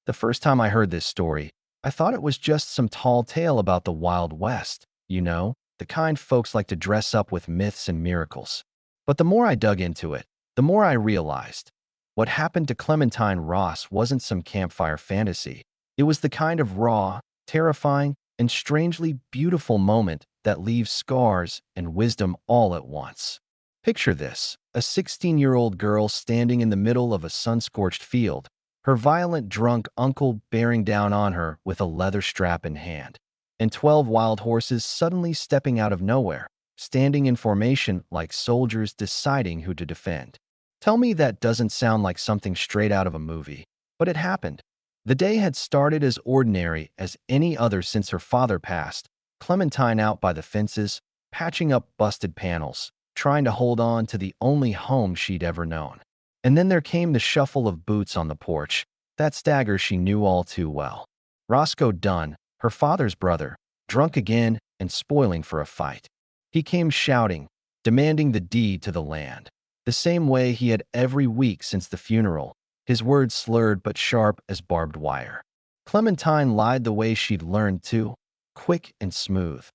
The first time I heard this story, I thought it was just some tall tale about the Wild West, the kind folks like to dress up with myths and miracles. But the more I dug into it, the more I realized what happened to Clementine Ross wasn't some campfire fantasy. It was the kind of raw, terrifying, and strangely beautiful moment that leaves scars and wisdom all at once. Picture this: a 16-year-old girl standing in the middle of a sun-scorched field, her violent drunk uncle bearing down on her with a leather strap in hand, and 12 wild horses suddenly stepping out of nowhere, standing in formation like soldiers deciding who to defend. Tell me that doesn't sound like something straight out of a movie, but it happened. The day had started as ordinary as any other since her father passed, Clementine out by the fences, patching up busted panels, trying to hold on to the only home she'd ever known. And then there came the shuffle of boots on the porch, that stagger she knew all too well. Roscoe Dunn, her father's brother, drunk again and spoiling for a fight. He came shouting, demanding the deed to the land, the same way he had every week since the funeral, his words slurred but sharp as barbed wire. Clementine lied the way she'd learned to, quick and smooth,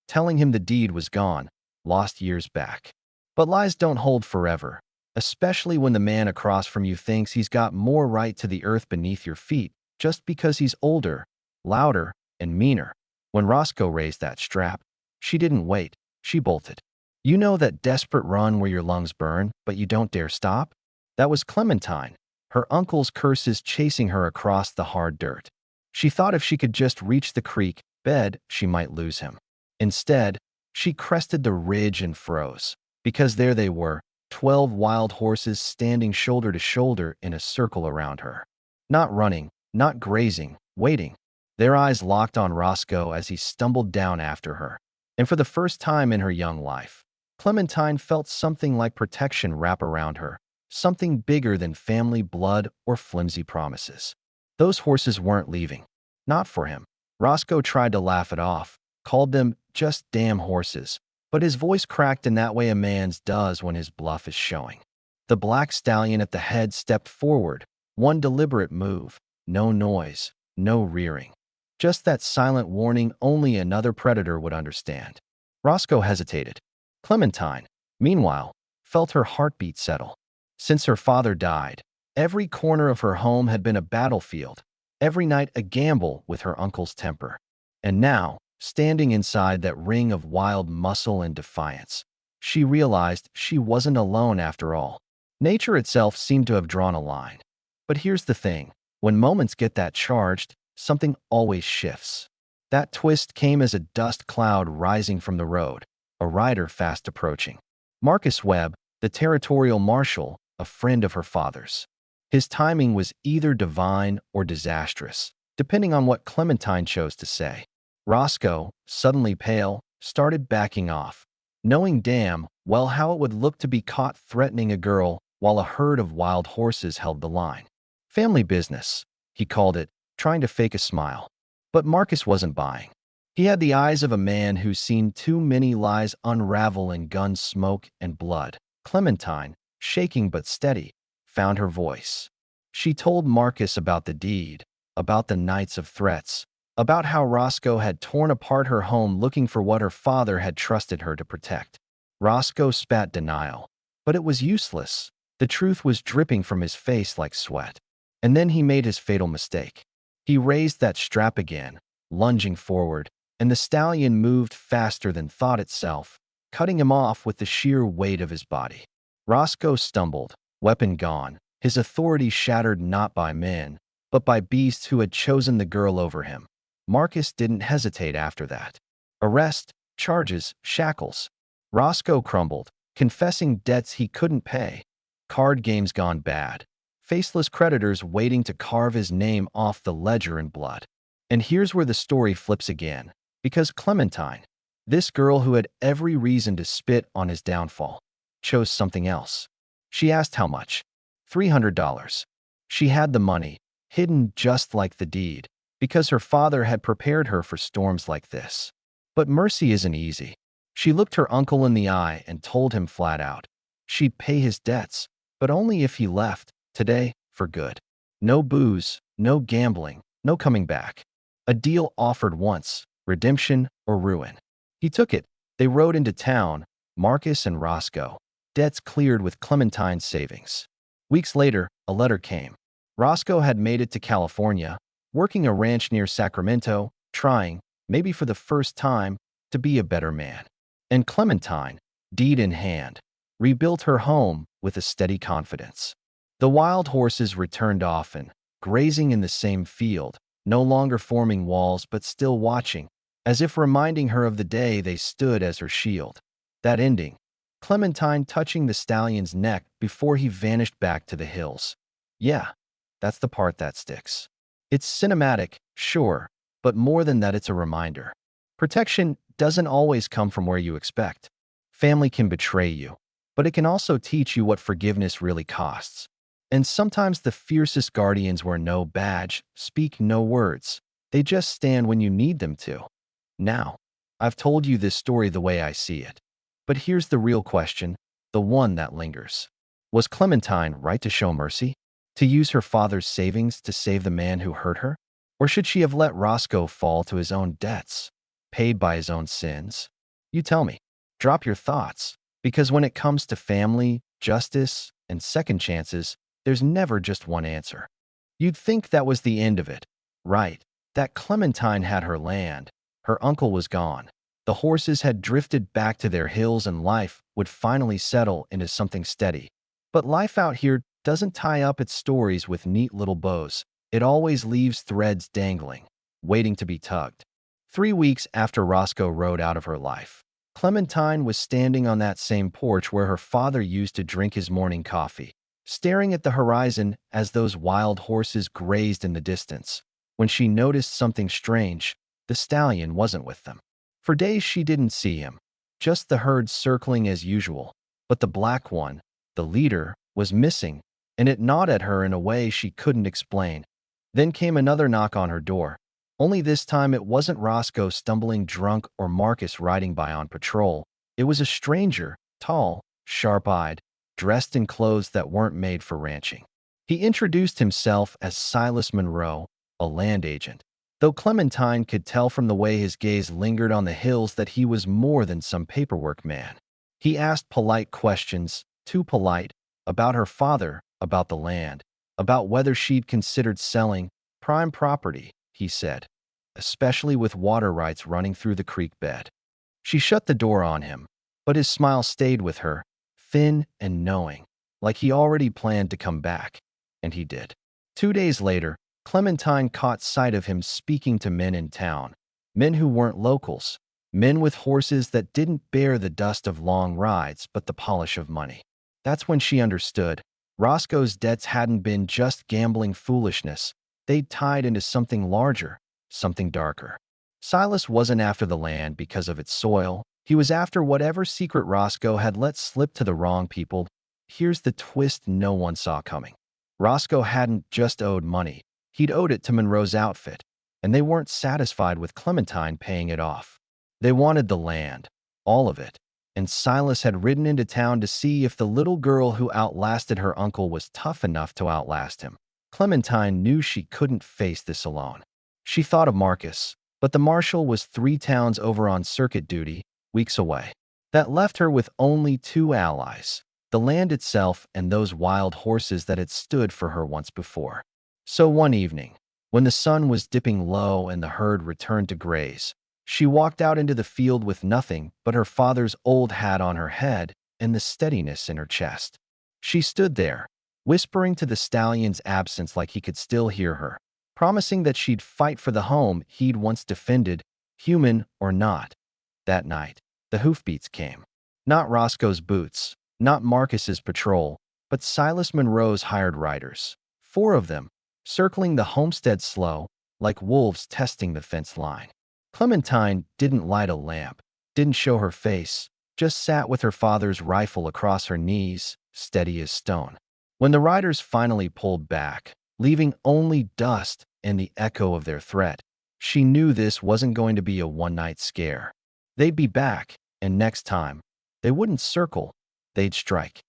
telling him the deed was gone, lost years back. But lies don't hold forever, especially when the man across from you thinks he's got more right to the earth beneath your feet just because he's older, louder, and meaner. When Roscoe raised that strap, she didn't wait, she bolted. You know that desperate run where your lungs burn, but you don't dare stop? That was Clementine, her uncle's curses chasing her across the hard dirt. She thought if she could just reach the creek bed, she might lose him. Instead, she crested the ridge and froze, because there they were, 12 wild horses standing shoulder to shoulder in a circle around her. Not running, not grazing, waiting. Their eyes locked on Roscoe as he stumbled down after her. And for the first time in her young life, Clementine felt something like protection wrap around her, something bigger than family blood or flimsy promises. Those horses weren't leaving. Not for him. Roscoe tried to laugh it off, called them just damn horses, but his voice cracked in that way a man's does when his bluff is showing. The black stallion at the head stepped forward, one deliberate move, no noise, no rearing. Just that silent warning only another predator would understand. Roscoe hesitated. Clementine, meanwhile, felt her heartbeat settle. Since her father died, every corner of her home had been a battlefield, every night a gamble with her uncle's temper. And now, standing inside that ring of wild muscle and defiance, she realized she wasn't alone after all. Nature itself seemed to have drawn a line. But here's the thing: when moments get that charged, something always shifts. That twist came as a dust cloud rising from the road, a rider fast approaching. Marcus Webb, the territorial marshal, a friend of her father's. His timing was either divine or disastrous, depending on what Clementine chose to say. Roscoe, suddenly pale, started backing off, knowing damn well how it would look to be caught threatening a girl while a herd of wild horses held the line. Family business, he called it, trying to fake a smile. But Marcus wasn't buying. He had the eyes of a man who's seen too many lies unravel in gun smoke and blood. Clementine, shaking but steady, found her voice. She told Marcus about the deed, about the nights of threats, about how Roscoe had torn apart her home looking for what her father had trusted her to protect. Roscoe spat denial, but it was useless. The truth was dripping from his face like sweat. And then he made his fatal mistake. He raised that strap again, lunging forward, and the stallion moved faster than thought itself, cutting him off with the sheer weight of his body. Roscoe stumbled, weapon gone, his authority shattered not by men, but by beasts who had chosen the girl over him. Marcus didn't hesitate after that. Arrest, charges, shackles. Roscoe crumbled, confessing debts he couldn't pay. Card games gone bad. Faceless creditors waiting to carve his name off the ledger in blood. And here's where the story flips again, because Clementine, this girl who had every reason to spit on his downfall, chose something else. She asked how much. $300. She had the money, hidden just like the deed, because her father had prepared her for storms like this. But mercy isn't easy. She looked her uncle in the eye and told him flat out she'd pay his debts, but only if he left, today, for good. No booze, no gambling, no coming back. A deal offered once, redemption or ruin. He took it. They rode into town, Marcus and Roscoe. Debts cleared with Clementine's savings. Weeks later, a letter came. Roscoe had made it to California, working a ranch near Sacramento, trying, maybe for the first time, to be a better man. And Clementine, deed in hand, rebuilt her home with a steady confidence. The wild horses returned often, grazing in the same field, no longer forming walls but still watching, as if reminding her of the day they stood as her shield. That ending, Clementine touching the stallion's neck before he vanished back to the hills. Yeah, that's the part that sticks. It's cinematic, sure, but more than that, it's a reminder. Protection doesn't always come from where you expect. Family can betray you, but it can also teach you what forgiveness really costs. And sometimes the fiercest guardians wear no badge, speak no words. They just stand when you need them to. Now, I've told you this story the way I see it. But here's the real question, the one that lingers. Was Clementine right to show mercy? To use her father's savings to save the man who hurt her? Or should she have let Roscoe fall to his own debts, paid by his own sins? You tell me. Drop your thoughts. Because when it comes to family, justice, and second chances, there's never just one answer. You'd think that was the end of it, right? That Clementine had her land. Her uncle was gone. The horses had drifted back to their hills and life would finally settle into something steady. But life out here doesn't tie up its stories with neat little bows. It always leaves threads dangling, waiting to be tugged. 3 weeks after Roscoe rode out of her life, Clementine was standing on that same porch where her father used to drink his morning coffee, staring at the horizon as those wild horses grazed in the distance. When she noticed something strange, the stallion wasn't with them. For days she didn't see him, just the herd circling as usual. But the black one, the leader, was missing, and it gnawed at her in a way she couldn't explain. Then came another knock on her door. Only this time it wasn't Roscoe stumbling drunk or Marcus riding by on patrol. It was a stranger, tall, sharp-eyed, dressed in clothes that weren't made for ranching. He introduced himself as Silas Monroe, a land agent, though Clementine could tell from the way his gaze lingered on the hills that he was more than some paperwork man. He asked polite questions, too polite, about her father, about the land, about whether she'd considered selling. Prime property, he said, especially with water rights running through the creek bed. She shut the door on him, but his smile stayed with her, thin and knowing, like he already planned to come back. And he did. 2 days later, Clementine caught sight of him speaking to men in town, men who weren't locals, men with horses that didn't bear the dust of long rides but the polish of money. That's when she understood. Roscoe's debts hadn't been just gambling foolishness. They'd tied into something larger, something darker. Silas wasn't after the land because of its soil. He was after whatever secret Roscoe had let slip to the wrong people. Here's the twist no one saw coming. Roscoe hadn't just owed money. He'd owed it to Monroe's outfit, and they weren't satisfied with Clementine paying it off. They wanted the land, all of it, and Silas had ridden into town to see if the little girl who outlasted her uncle was tough enough to outlast him. Clementine knew she couldn't face this alone. She thought of Marcus, but the marshal was 3 towns over on circuit duty, weeks away. That left her with only 2 allies, the land itself and those wild horses that had stood for her once before. So one evening, when the sun was dipping low and the herd returned to graze, she walked out into the field with nothing but her father's old hat on her head and the steadiness in her chest. She stood there, whispering to the stallion's absence like he could still hear her, promising that she'd fight for the home he'd once defended, human or not. That night, the hoofbeats came. Not Roscoe's boots, not Marcus's patrol, but Silas Monroe's hired riders. 4 of them, circling the homestead slow, like wolves testing the fence line. Clementine didn't light a lamp, didn't show her face, just sat with her father's rifle across her knees, steady as stone. When the riders finally pulled back, leaving only dust and the echo of their threat, she knew this wasn't going to be a one-night scare. They'd be back, and next time, they wouldn't circle, they'd strike.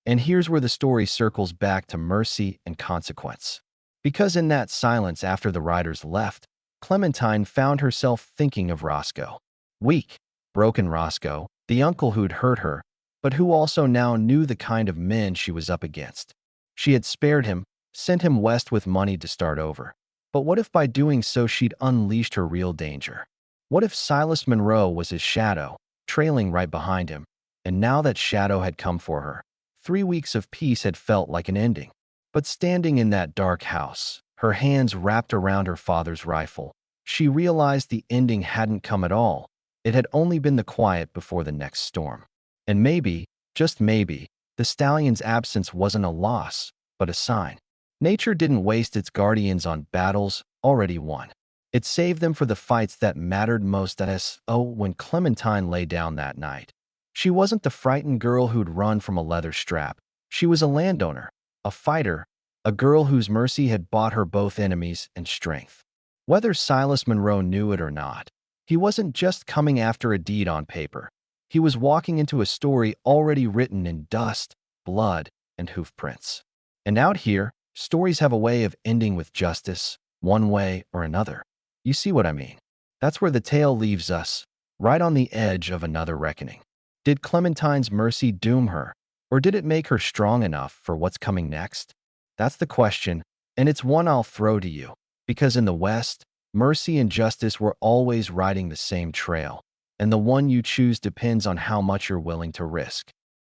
And here's where the story circles back to mercy and consequence. Because in that silence after the riders left, Clementine found herself thinking of Roscoe. Weak, broken Roscoe, the uncle who'd hurt her, but who also now knew the kind of men she was up against. She had spared him, sent him west with money to start over. But what if by doing so she'd unleashed her real danger? What if Silas Monroe was his shadow, trailing right behind him, and now that shadow had come for her? 3 weeks of peace had felt like an ending. But standing in that dark house, her hands wrapped around her father's rifle, she realized the ending hadn't come at all. It had only been the quiet before the next storm. And maybe, just maybe, the stallion's absence wasn't a loss, but a sign. Nature didn't waste its guardians on battles already won. It saved them for the fights that mattered most. When Clementine lay down that night, she wasn't the frightened girl who'd run from a leather strap. She was a landowner, a fighter, a girl whose mercy had bought her both enemies and strength. Whether Silas Monroe knew it or not, he wasn't just coming after a deed on paper. He was walking into a story already written in dust, blood, and hoofprints. And out here, stories have a way of ending with justice, one way or another. You see what I mean? That's where the tale leaves us, right on the edge of another reckoning. Did Clementine's mercy doom her, or did it make her strong enough for what's coming next? That's the question, and it's one I'll throw to you. Because in the West, mercy and justice were always riding the same trail, and the one you choose depends on how much you're willing to risk.